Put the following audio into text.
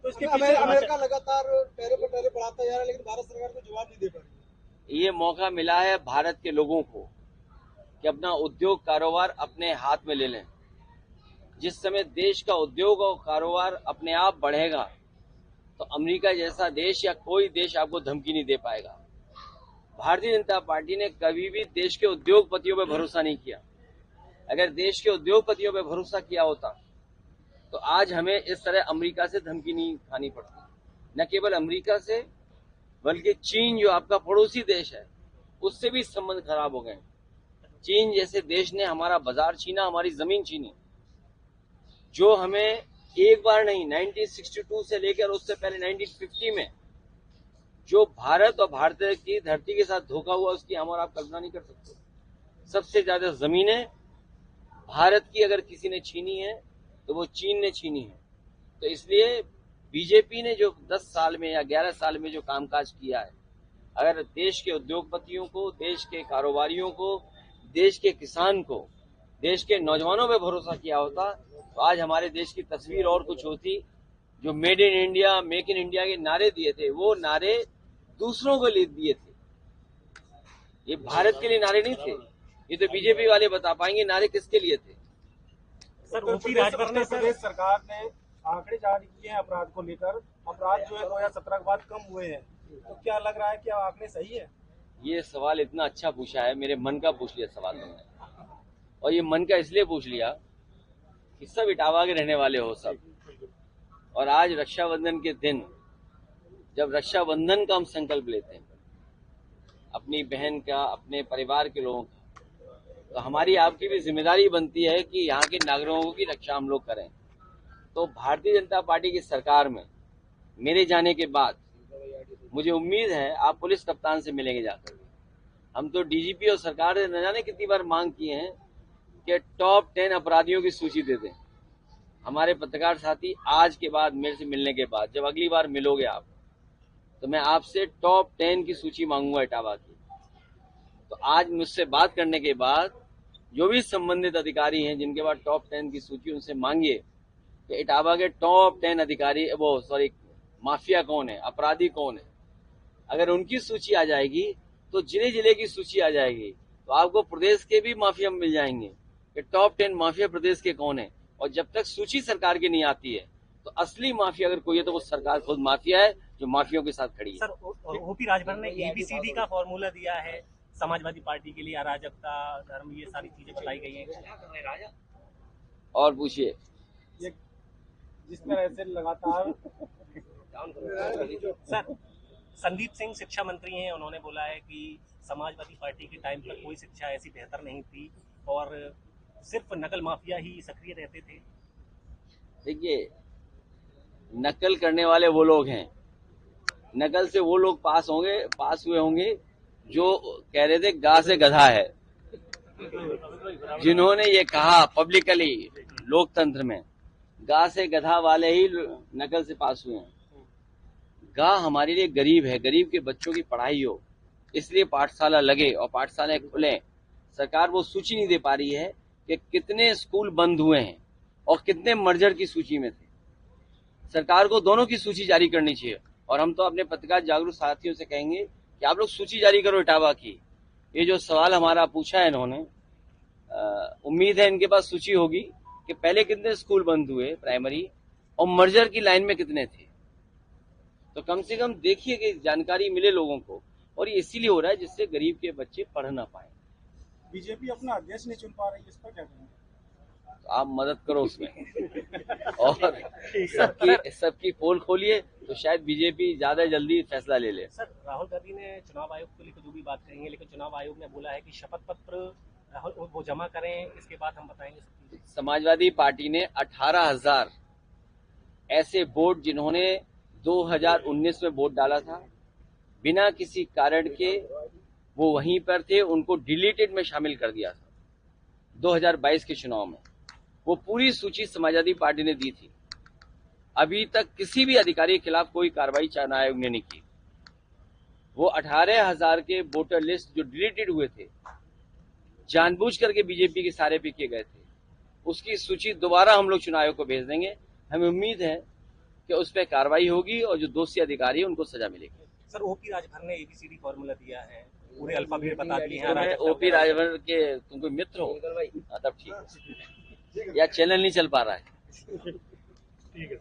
तो इसके पीछे अमेरिका लगातार टैरिफ पर टैरिफ बढ़ाता जा रहा है, लेकिन भारत सरकार को जवाब नहीं दे पा रही है। ये मौका मिला है भारत के लोगों को कि अपना उद्योग कारोबार अपने हाथ में ले लें। जिस समय देश का उद्योग और कारोबार अपने आप बढ़ेगा तो अमेरिका जैसा देश या कोई देश आपको धमकी नहीं दे पाएगा। भारतीय जनता पार्टी ने कभी भी देश के उद्योगपतियों पर भरोसा नहीं किया। अगर देश के उद्योगपतियों पर भरोसा किया होता तो आज हमें इस तरह अमेरिका से धमकी नहीं खानी पड़ती। न केवल अमेरिका से बल्कि चीन जो आपका पड़ोसी देश है उससे भी संबंध खराब हो गए। चीन जैसे देश ने हमारा बाजार छीना, हमारी जमीन छीनी, जो हमें एक बार नहीं 1962 से लेकर उससे पहले 1950 में जो भारत और भारतीय की धरती के साथ धोखा हुआ उसकी हम और आप कल्पना नहीं कर सकते। सबसे ज्यादा जमीनें भारत की अगर किसी ने छीनी है तो वो चीन ने छीनी है। तो इसलिए बीजेपी ने जो 10 साल में या 11 साल में जो कामकाज किया है, अगर देश के उद्योगपतियों को, देश के कारोबारियों को, देश के किसान को, देश के नौजवानों पे भरोसा किया होता तो आज हमारे देश की तस्वीर और कुछ होती। जो made in India, make in India के नारे दिए थे वो नारे दूसरों को लिए दिए थे, ये भारत के लिए नारे नहीं थे। ये तो बीजेपी वाले बता पाएंगे नारे किसके लिए थे। सर, प्रदेश सरकार ने आंकड़े जारी किए हैं अपराध को लेकर। अपराध जो है 2017 के बाद कम हुए हैं, तो क्या लग रहा है कि आंकड़े सही है? ये सवाल इतना अच्छा पूछा है, मेरे मन का पूछ लिया सवाल तुमने। और ये मन का इसलिए पूछ लिया कि सब इटावा के रहने वाले हो सब, और आज रक्षाबंधन के दिन जब रक्षाबंधन का हम संकल्प लेते हैं अपनी बहन का, अपने परिवार के लोगों का, तो हमारी आपकी भी जिम्मेदारी बनती है कि यहाँ के नागरिकों की रक्षा हम लोग करें। तो भारतीय जनता पार्टी की सरकार में मेरे जाने के बाद मुझे उम्मीद है आप पुलिस कप्तान से मिलेंगे जाकर। हम तो डीजीपी और सरकार ने न जाने कितनी बार मांग की है कि टॉप 10 अपराधियों की सूची दे दें। हमारे पत्रकार साथी आज के बाद मेरे से मिलने के बाद जब अगली बार मिलोगे आप तो मैं आपसे टॉप 10 की सूची मांगूंगा इटावा की। तो आज मुझसे बात करने के बाद जो भी संबंधित अधिकारी हैं जिनके पास टॉप 10 की सूची, उनसे मांगिए कि इटावा के टॉप 10 अधिकारी माफिया कौन है, अपराधी कौन है। अगर उनकी सूची आ जाएगी तो जिले जिले की सूची आ जाएगी तो आपको प्रदेश के भी माफिया मिल जाएंगे कि टॉप 10 माफिया प्रदेश के कौन है। और जब तक सूची सरकार की नहीं आती है तो असली माफिया अगर कोई है तो वो सरकार खुद माफिया है जो माफियों के साथ खड़ी है। सर, ओपी राजभर ने ABCD का फॉर्मूला दिया है समाजवादी पार्टी के लिए, अराजकता, धर्म, ये सारी चीजें बताई गई हैं। और पूछिए। जिस तरह से लगातार सर, संदीप सिंह शिक्षा मंत्री हैं, उन्होंने बोला है कि समाजवादी पार्टी के टाइम पर कोई शिक्षा ऐसी बेहतर नहीं थी और सिर्फ नकल माफिया ही सक्रिय रहते थे। देखिए, नकल करने वाले वो लोग हैं, नकल से वो लोग पास हुए होंगे जो कह रहे थे गा से गधा है, जिन्होंने ये कहा पब्लिकली लोकतंत्र में, गा से गधा वाले ही नकल से पास हुए हैं। गा हमारे लिए गरीब है, गरीब के बच्चों की पढ़ाई हो इसलिए पाठशाला लगे और पाठशालाएं खुले। सरकार वो सूची नहीं दे पा रही है कि कितने स्कूल बंद हुए हैं और कितने मर्जर की सूची में थे। सरकार को दोनों की सूची जारी करनी चाहिए और हम तो अपने पत्रकार जागरूक साथियों से कहेंगे कि आप लोग सूची जारी करो इटावा की। ये जो सवाल हमारा पूछा है इन्होंने, उम्मीद है इनके पास सूची होगी कि पहले कितने स्कूल बंद हुए प्राइमरी और मर्जर की लाइन में कितने थे। तो कम से कम देखिए कि जानकारी मिले लोगों को, और ये इसीलिए हो रहा है जिससे गरीब के बच्चे पढ़ ना पाए। बीजेपी अपना अध्यक्ष नहीं चुन पा रही है, इस पर क्या करेंगे? तो आप मदद करो उसमें और सबकी पोल खोलिए तो शायद बीजेपी ज्यादा जल्दी फैसला ले ले। सर, राहुल गांधी ने चुनाव आयोग को लेकर जो भी बात करेंगे, लेकिन चुनाव आयोग ने बोला है कि शपथ पत्र राहुल वो जमा करें, इसके बाद हम बताएंगे। समाजवादी पार्टी ने 18,000 ऐसे वोट जिन्होंने 2019 में वोट डाला था बिना किसी कारण के वो वहीं पर थे, उनको डिलीटेड में शामिल कर दिया था 2022 के चुनाव में। वो पूरी सूची समाजवादी पार्टी ने दी थी। अभी तक किसी भी अधिकारी के खिलाफ कोई कार्रवाई चुनाव आयोग ने नहीं की। वो 18,000 के वोटर लिस्ट जो डिलीटेड हुए थे जानबूझ करके बीजेपी के सारे पे किए गए थे, उसकी सूची दोबारा हम लोग चुनाव आयोग को भेज देंगे। हमें उम्मीद है कि उस पर कार्रवाई होगी और जो दोषी अधिकारी है उनको सजा मिलेगी। सर ओपी राजभर ने एबीसीडी फॉर्मूला दिया है, पूरे अल्फाबेट बता दिए हैं। तुम्हें ओपी राजभर के तुम कोई मित्र हो? तब ठीक है, या चैनल नहीं चल पा रहा है। ठीक है।